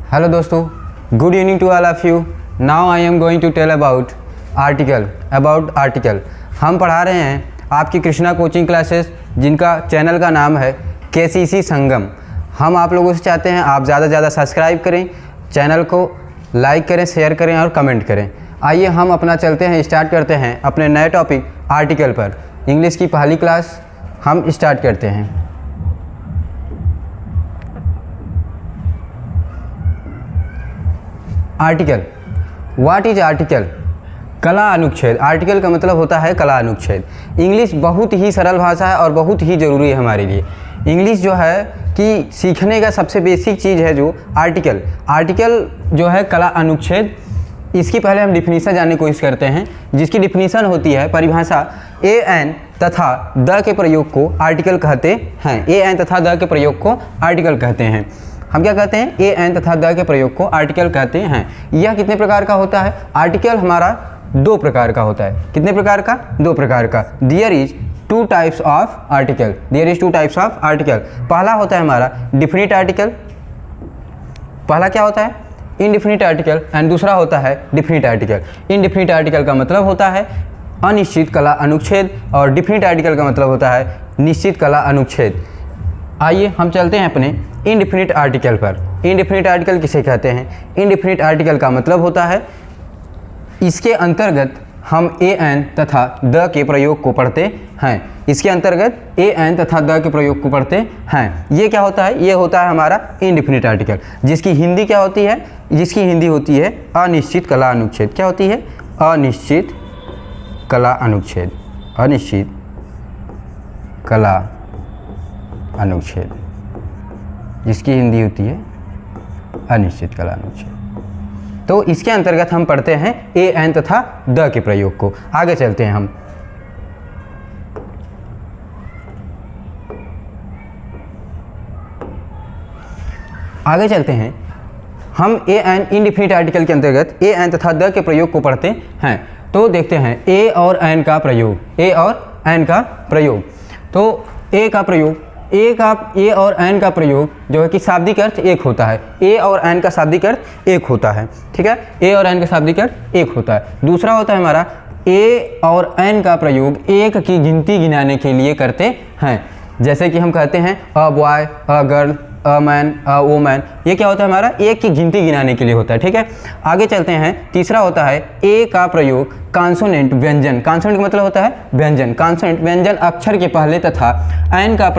Hello दोस्तों, good evening to all of you. Now I am going to tell about article. हम पढ़ा रहे हैं आपकी कृष्णा कोचिंग क्लासेस, जिनका चैनल का नाम है KCC संगम। हम आप लोगों से चाहते हैं आप ज़्यादा से ज़्यादा सब्सक्राइब करें, चैनल को लाइक करें, शेयर करें और कमेंट करें। आइए हम अपना चलते हैं, स्टार्ट करते हैं अपने नए टॉपिक आर्टिकल पर। इंग्लिश की पहली क्लास हम स्टार्ट करते हैं। Article, what is article? कला अनुच्छेद। आर्टिकल का मतलब होता है कला अनुच्छेद। इंग्लिश बहुत ही सरल भाषा है और बहुत ही ज़रूरी है हमारे लिए। इंग्लिश जो है कि सीखने का सबसे बेसिक चीज़ है जो आर्टिकल जो है कला अनुच्छेद। इसकी पहले हम डिफिनीसन जानने की कोशिश करते हैं, जिसकी डिफिनीसन होती है परिभाषा ए एन तथा द के प्रयोग को आर्टिकल कहते हैं। ए एन तथा द के प्रयोग को आर्टिकल कहते हैं। हम क्या कहते हैं? ए एन तथा द के प्रयोग को आर्टिकल कहते हैं। यह कितने प्रकार का होता है? आर्टिकल हमारा दो प्रकार का होता है। कितने प्रकार का? दो प्रकार का। There is two types of article. पहला होता है हमारा डिफिनिट आर्टिकल। पहला क्या होता है? Indefinite article. एंड दूसरा होता है डिफिनिट आर्टिकल। इनडिफिनिट आर्टिकल का मतलब होता है अनिश्चित कला अनुच्छेद और डिफिनिट आर्टिकल का मतलब होता है निश्चित कला अनुच्छेद। आइए हम चलते हैं अपने इनडिफिनिट आर्टिकल पर। इनडिफिनिट आर्टिकल किसे कहते हैं? इनडिफिनिट आर्टिकल का मतलब होता है इसके अंतर्गत हम ए एन तथा द के प्रयोग को पढ़ते हैं। इसके अंतर्गत ए एन तथा द के प्रयोग को पढ़ते हैं। ये क्या होता है? ये होता है हमारा इनडिफिनिट आर्टिकल, जिसकी हिंदी क्या होती है? जिसकी हिंदी होती है अनिश्चित कला अनुच्छेद। क्या होती है? अनिश्चित कला अनुच्छेद। अनिश्चित कला अनुच्छेद, जिसकी हिंदी होती है अनिश्चित कला अनुच्छेद। तो इसके अंतर्गत हम पढ़ते हैं ए एन तथा द के प्रयोग को। आगे चलते हैं हम। आगे चलते हैं हम ए एन इनडिफिनिट आर्टिकल के अंतर्गत ए एन तथा द के प्रयोग को पढ़ते हैं। तो देखते हैं ए और एन का प्रयोग। ए और एन का प्रयोग। तो ए का प्रयोग, ए और एन का प्रयोग जो है कि शाब्दिक अर्थ एक होता है। ए और एन का शाब्दिक अर्थ एक होता है। ठीक है, ए और एन का शाब्दिक अर्थ एक होता है। दूसरा होता है हमारा ए और एन का प्रयोग एक की गिनती गिनाने के लिए करते हैं। जैसे कि हम कहते हैं a boy, a girl, a man, a woman. ये क्या होता है हमारा? एक की गिनती गिनाने के लिए होता है। ठीक है, आगे चलते हैं। तीसरा होता है ए का प्रयोग कॉन्सोनेंट व्यंजन। कॉन्सोनेंट का मतलब होता है व्यंजन। कॉन्सोनेंट व्यंजन अक्षर के पहले तथा एन का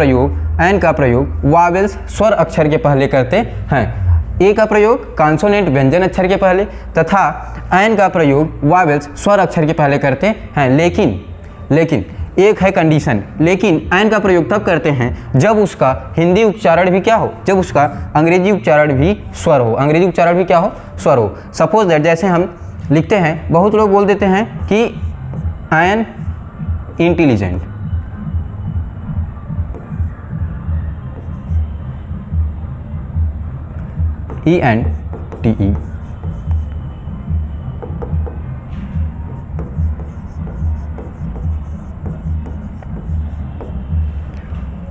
प्रयोग वावेल्स स्वर अक्षर के पहले करते हैं। ए का प्रयोग कॉन्सोनेंट व्यंजन अक्षर के पहले तथा एन का प्रयोग वावेल्स स्वर अक्षर के पहले करते हैं। लेकिन एक है कंडीशन। लेकिन एन का प्रयोग तब करते हैं जब उसका हिंदी उच्चारण भी क्या हो? जब उसका अंग्रेजी उच्चारण भी स्वर हो। अंग्रेजी उच्चारण भी क्या हो? स्वर हो। सपोज दैट, जैसे हम लिखते हैं, बहुत लोग बोल देते हैं कि an intelligent. ENTE।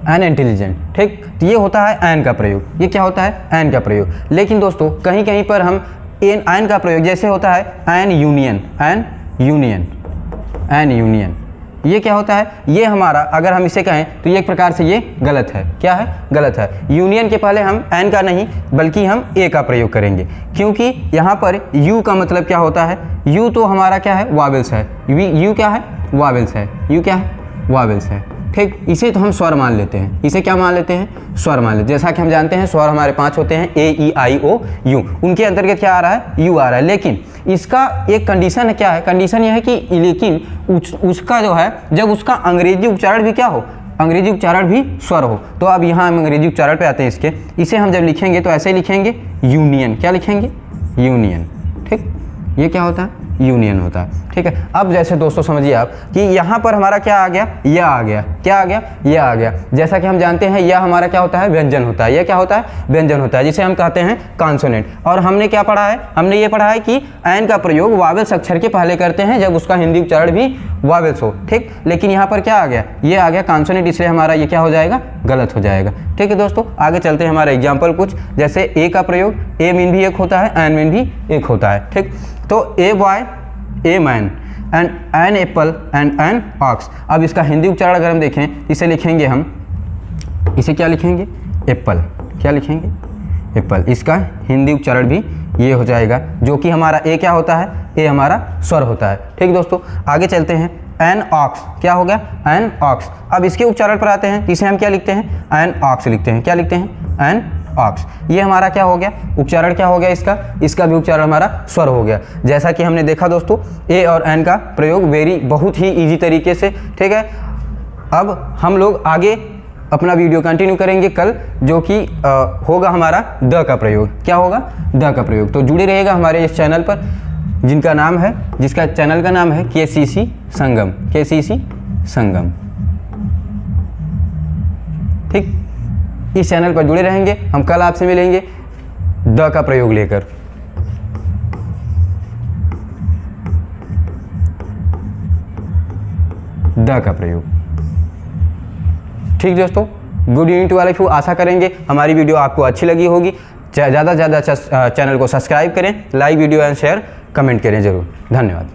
An intelligent. ठीक, तो ये होता है एन का प्रयोग। ये क्या होता है? एन का प्रयोग। लेकिन दोस्तों कहीं कहीं पर हम एन का प्रयोग, जैसे होता है एन यूनियन। ये क्या होता है? ये हमारा, अगर हम इसे कहें तो ये एक प्रकार से ये गलत है। क्या है? गलत है। यूनियन के पहले हम एन का नहीं बल्कि हम ए का प्रयोग करेंगे, क्योंकि यहाँ पर यू का मतलब क्या होता है? यू तो हमारा क्या है? वावेल्स है। यू क्या है? वावेल्स है। यू क्या है? वावेल्स है। ठीक, इसे तो हम स्वर मान लेते हैं। इसे क्या मान लेते हैं? स्वर मान लेते हैं। जैसा कि हम जानते हैं स्वर हमारे 5 होते हैं, ए ई आई ओ यू। उनके अंतर्गत क्या आ रहा है? यू आ रहा है। लेकिन इसका एक कंडीशन क्या है? कंडीशन यह है कि लेकिन उसका जो है, जब उसका अंग्रेजी उच्चारण भी क्या हो? अंग्रेजी उच्चारण भी स्वर हो। तो अब यहाँ हम अंग्रेजी उच्चारण पे आते हैं इसके। इसे हम जब लिखेंगे तो ऐसे लिखेंगे यूनियन। क्या लिखेंगे? यूनियन। ठीक, ये क्या होता है? यूनियन होता है। ठीक है, अब जैसे दोस्तों समझिए आप कि यहाँ पर हमारा क्या आ गया? यह आ गया। क्या आ गया? यह आ गया। जैसा कि हम जानते हैं यह हमारा क्या होता है? व्यंजन होता है। यह क्या होता है? व्यंजन होता है, जिसे हम कहते हैं कॉन्सोनेंट। और हमने क्या पढ़ा है? हमने ये पढ़ा है कि एन का प्रयोग वावेल्स अक्षर के पहले करते हैं जब उसका हिंदी उच्चारण भी वावेल्स हो। ठीक, लेकिन यहाँ पर क्या आ गया? ये आ गया कॉन्सोनेंट, इसलिए हमारा ये क्या हो जाएगा? गलत हो जाएगा। ठीक है दोस्तों, आगे चलते हैं हमारा एग्जाम्पल कुछ, जैसे ए का प्रयोग, ए मीन भी एक होता है, एन मीन भी एक होता है। ठीक, तो a boy, a man, and an apple and an ox. अब इसका हिंदी उच्चारण अगर हम देखें, इसे लिखेंगे हम, इसे क्या लिखेंगे, एप्पल। क्या लिखेंगे, एप्पल। इसका हिंदी उच्चारण भी ये हो जाएगा, जो कि हमारा ए क्या होता है, ए हमारा स्वर होता है। ठीक दोस्तों, आगे चलते हैं, एन ऑक्स, क्या हो गया, एन ऑक्स। अब इसके उच्चारण पर आते हैं, इसे हम क्या लिखते हैं, एन ऑक्स लिखते हैं। क्या लिखते हैं, एन ऑक्स। ये हमारा क्या हो गया, उच्चारण क्या हो गया इसका, इसका भी उच्चारण हमारा स्वर हो गया। जैसा कि हमने देखा दोस्तों, ए और एन का प्रयोग बहुत ही ईजी तरीके से। ठीक है, अब हम लोग आगे अपना वीडियो कंटिन्यू करेंगे कल, जो कि होगा हमारा द का प्रयोग। क्या होगा, द का प्रयोग। तो जुड़े रहिएगा हमारे इस चैनल पर, जिसका चैनल का नाम है KCC संगम, KCC संगम। ठीक, इस चैनल पर जुड़े रहेंगे। हम कल आपसे मिलेंगे द का प्रयोग लेकर। द का प्रयोग। ठीक दोस्तों, good evening to all of you. आशा करेंगे हमारी वीडियो आपको अच्छी लगी होगी। ज़्यादा से ज़्यादा चैनल को सब्सक्राइब करें, like video and share, comment करें जरूर। धन्यवाद।